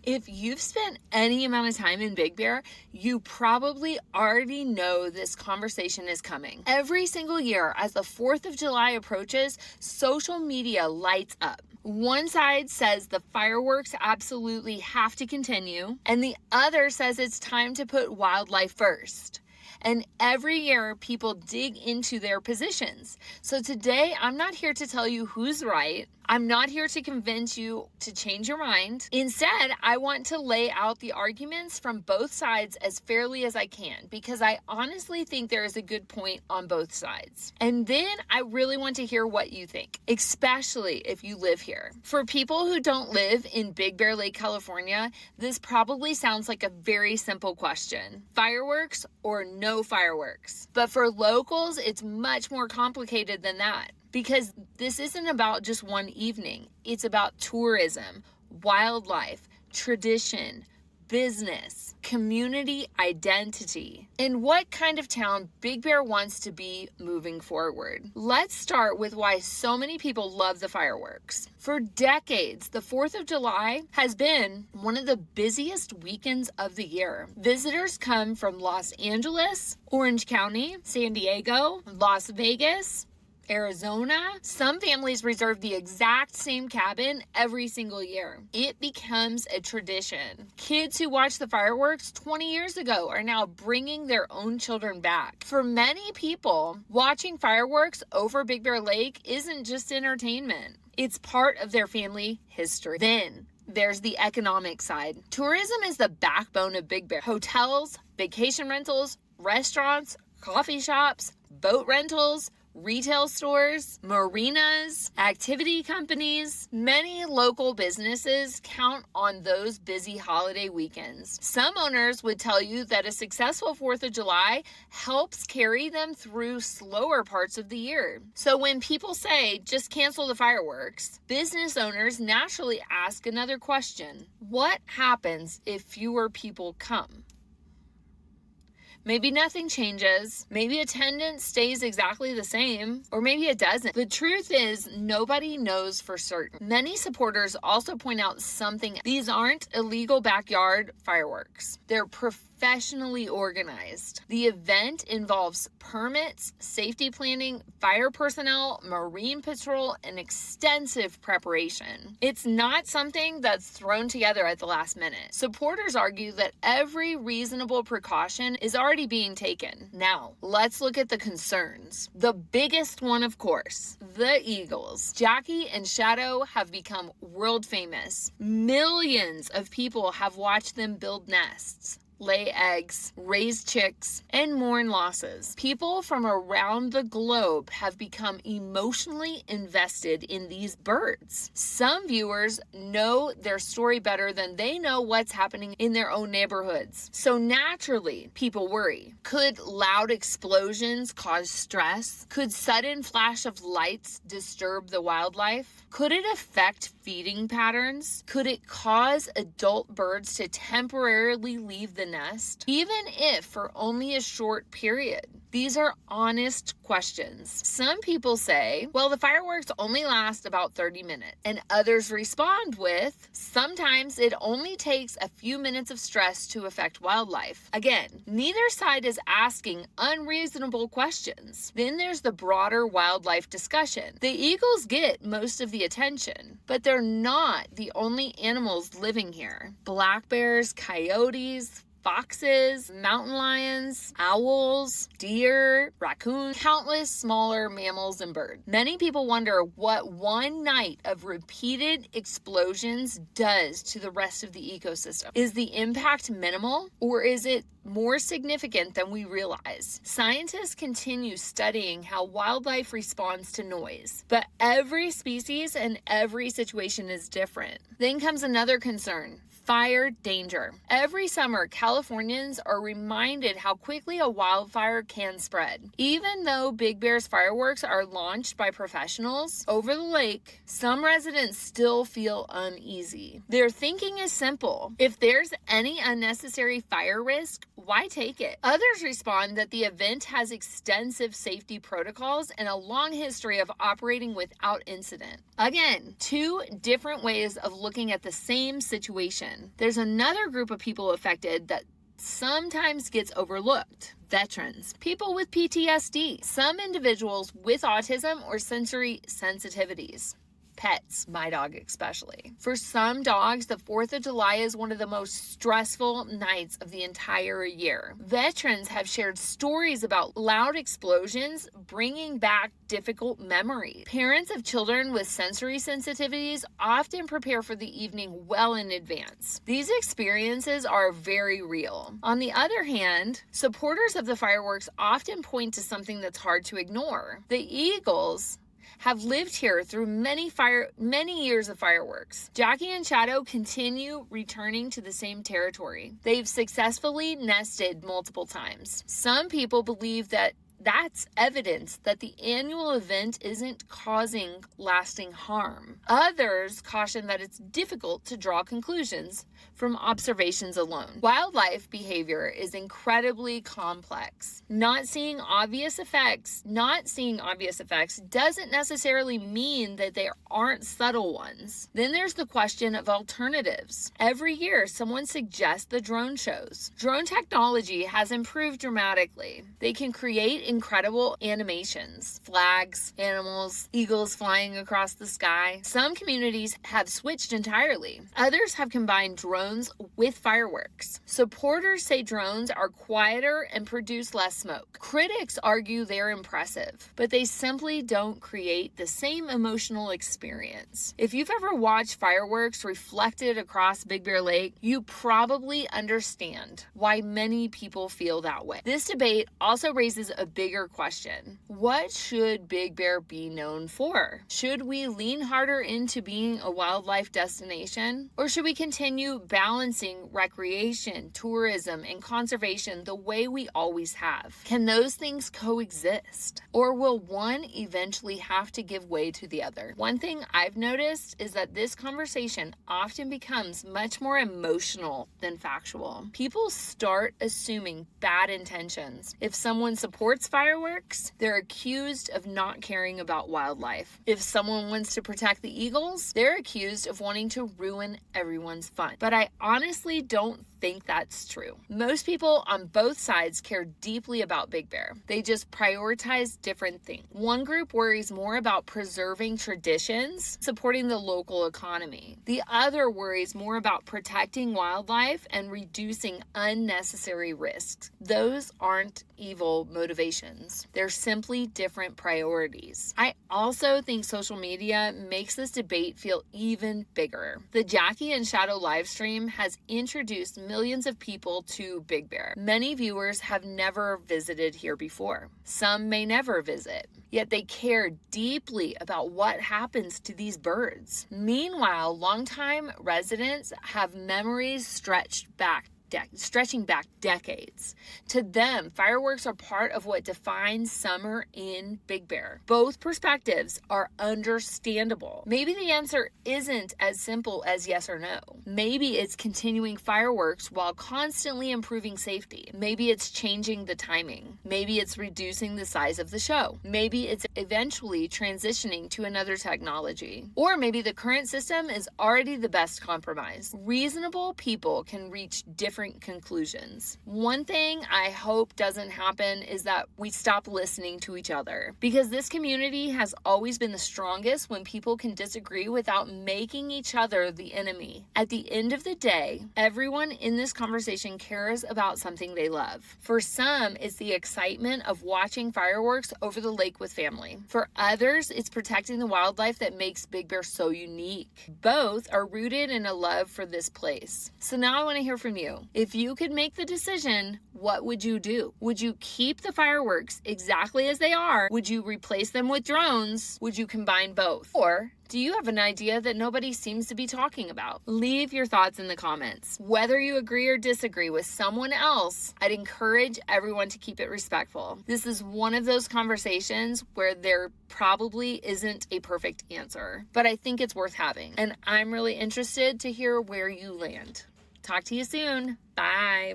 If you've spent any amount of time in Big Bear, you probably already know this conversation is coming. Every single year, as the 4th of July approaches, social media lights up. One side says the fireworks absolutely have to continue, and the other says it's time to put wildlife first. And every year, people dig into their positions. So today, I'm not here to tell you who's right. I'm not here to convince you to change your mind. Instead, I want to lay out the arguments from both sides as fairly as I can, because I honestly think there is a good point on both sides. And then I really want to hear what you think, especially if you live here. For people who don't live in Big Bear Lake, California, this probably sounds like a very simple question. Fireworks or no fireworks? But for locals, it's much more complicated than that. Because this isn't about just one evening. It's about tourism, wildlife, tradition, business, community identity, and what kind of town Big Bear wants to be moving forward. Let's start with why so many people love the fireworks. For decades, the 4th of July has been one of the busiest weekends of the year. Visitors come from Los Angeles, Orange County, San Diego, Las Vegas, Arizona. Some families reserve the exact same cabin every single year. It becomes a tradition. Kids who watched the fireworks 20 years ago are now bringing their own children back. For many people, watching fireworks over Big Bear Lake isn't just entertainment. It's part of their family history. Then there's the economic side. Tourism is the backbone of Big Bear. Hotels, vacation rentals, restaurants, coffee shops, boat rentals, retail stores, marinas, activity companies. Many local businesses count on those busy holiday weekends. Some owners would tell you that a successful 4th of July helps carry them through slower parts of the year. So when people say, just cancel the fireworks, business owners naturally ask another question. What happens if fewer people come? Maybe nothing changes. Maybe attendance stays exactly the same, or maybe it doesn't. The truth is, nobody knows for certain. Many supporters also point out something. These aren't illegal backyard fireworks. They're professionally organized. The event involves permits, safety planning, fire personnel, marine patrol, and extensive preparation. It's not something that's thrown together at the last minute. Supporters argue that every reasonable precaution is already being taken. Now, let's look at the concerns. The biggest one, of course, the eagles. Jackie and Shadow have become world famous. Millions of people have watched them build nests, lay eggs, raise chicks, and mourn losses. People from around the globe have become emotionally invested in these birds. Some viewers know their story better than they know what's happening in their own neighborhoods. So naturally, people worry. Could loud explosions cause stress? Could sudden flash of lights disturb the wildlife? Could it affect feeding patterns? Could it cause adult birds to temporarily leave the nest, even if for only a short period? These are honest questions. Some people say, well, the fireworks only last about 30 minutes. And others respond with, sometimes it only takes a few minutes of stress to affect wildlife. Again, neither side is asking unreasonable questions. Then there's the broader wildlife discussion. The eagles get most of the attention, but they're not the only animals living here. Black bears, coyotes, foxes, mountain lions, owls, deer, raccoons, countless smaller mammals and birds. Many people wonder what one night of repeated explosions does to the rest of the ecosystem. Is the impact minimal, or is it more significant than we realize? Scientists continue studying how wildlife responds to noise, but every species and every situation is different. Then comes another concern: fire danger. Every summer, Californians are reminded how quickly a wildfire can spread. Even though Big Bear's fireworks are launched by professionals over the lake, some residents still feel uneasy. Their thinking is simple: if there's any unnecessary fire risk, why take it? Others respond that the event has extensive safety protocols and a long history of operating without incident. Again, two different ways of looking at the same situation. population. There's another group of people affected that sometimes gets overlooked. Veterans, people with PTSD, some individuals with autism or sensory sensitivities. Pets, my dog especially. For some dogs, the 4th of July is one of the most stressful nights of the entire year. Veterans have shared stories about loud explosions bringing back difficult memories. Parents of children with sensory sensitivities often prepare for the evening well in advance. These experiences are very real. On the other hand, supporters of the fireworks often point to something that's hard to ignore. The Eagles have lived here through many years of fireworks. Jackie and Shadow continue returning to the same territory. They've successfully nested multiple times. Some people believe that that's evidence that the annual event isn't causing lasting harm. Others caution that it's difficult to draw conclusions from observations alone. Wildlife behavior is incredibly complex. Not seeing obvious effects doesn't necessarily mean that there aren't subtle ones. Then there's the question of alternatives. Every year, someone suggests the drone shows. Drone technology has improved dramatically. They can create incredible animations, flags, animals, eagles flying across the sky. Some communities have switched entirely. Others have combined drones with fireworks. Supporters say drones are quieter and produce less smoke. Critics argue they're impressive, but they simply don't create the same emotional experience. If you've ever watched fireworks reflected across Big Bear Lake, you probably understand why many people feel that way. This debate also raises a bigger question. What should Big Bear be known for? Should we lean harder into being a wildlife destination? Or should we continue balancing recreation, tourism, and conservation the way we always have? Can those things coexist? Or will one eventually have to give way to the other? One thing I've noticed is that this conversation often becomes much more emotional than factual. People start assuming bad intentions. If someone supports fireworks, they're accused of not caring about wildlife. If someone wants to protect the eagles, they're accused of wanting to ruin everyone's fun. But I honestly don't think that's true. Most people on both sides care deeply about Big Bear. They just prioritize different things. One group worries more about preserving traditions, supporting the local economy. The other worries more about protecting wildlife and reducing unnecessary risks. Those aren't evil motivations. They're simply different priorities. I also think social media makes this debate feel even bigger. The Jackie and Shadow live stream has introduced millions of people to Big Bear. Many viewers have never visited here before. Some may never visit, yet they care deeply about what happens to these birds. Meanwhile, longtime residents have memories stretching back decades. To them, fireworks are part of what defines summer in Big Bear. Both perspectives are understandable. Maybe the answer isn't as simple as yes or no. Maybe it's continuing fireworks while constantly improving safety. Maybe it's changing the timing. Maybe it's reducing the size of the show. Maybe it's eventually transitioning to another technology. Or maybe the current system is already the best compromise. Reasonable people can reach different conclusions. One thing I hope doesn't happen is that we stop listening to each other, because this community has always been the strongest when people can disagree without making each other the enemy. At the end of the day, everyone in this conversation cares about something they love. For some, it's the excitement of watching fireworks over the lake with family. For others, it's protecting the wildlife that makes Big Bear so unique. Both are rooted in a love for this place. So now I want to hear from you. If you could make the decision, what would you do? Would you keep the fireworks exactly as they are? Would you replace them with drones? Would you combine both? Or do you have an idea that nobody seems to be talking about? Leave your thoughts in the comments. Whether you agree or disagree with someone else, I'd encourage everyone to keep it respectful. This is one of those conversations where there probably isn't a perfect answer, but I think it's worth having. And I'm really interested to hear where you land. Talk to you soon. Bye.